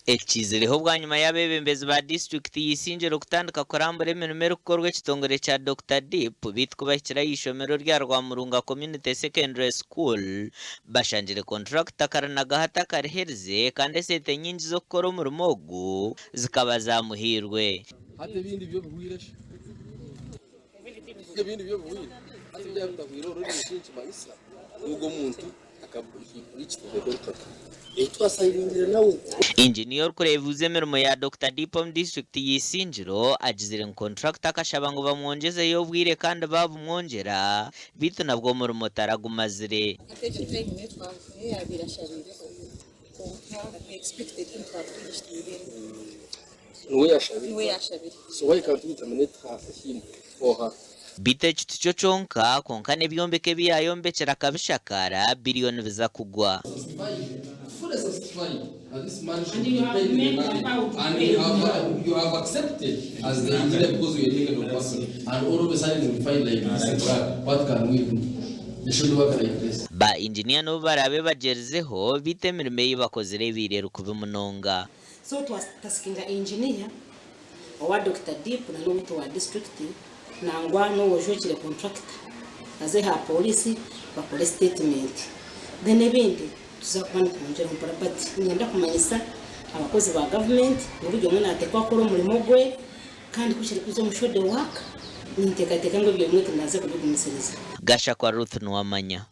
Ekizireho bwa nyuma y'abeebembezi ba district y'Isingiro kutandika kurambura emirimo kukorwa ekitongore kya Dr. Deep bitwubakira y'ishomero rya Rwamurunga Community Secondary School bashangire contractor karanaga hata kariherize kandi sente nyingi zo gukora umurimo ogu zikaba zamuhirwe. Hata ibindi byo buhwire ibindi byo buhwire hata bya butahwire uri cyinshi bayisa ubwo muntu akabikitwe Inginiya kurevuze emirimo ya Dr. Deep mu district y'Isingiro agizire contractor akashaba ngo bamwongezeyo obwire kandi babumwongera bitu nabwo umurimo taragumazire. So why can't we terminate him for her? Bite ekiti kyonka konka n'ebyombeke byayombekera kabishakara biliyoni biza kugwa. And you have accepted as the engineer because we are doing a person, and all of a sudden we find like this. What can we do? They should work like this. Ba engineer no barabe bagezeho bite emirimo yibakozere birero kubimunonga. So twasikinga engineer owa Dr. Deep na n'omuntu wa district nangwa n'owojokire contractor aze ha police bakore statement then ebindi tuzakwani kunjera mu parapati nyenda kumanyisa abakozi ba government uburyo mwe natekwa akora umurimo gwe kandi kushira kuzo mushode waka nintekateka ngo byo mwe tunaze kubigumisiriza. Gasha kwa Ruth Nwamanya.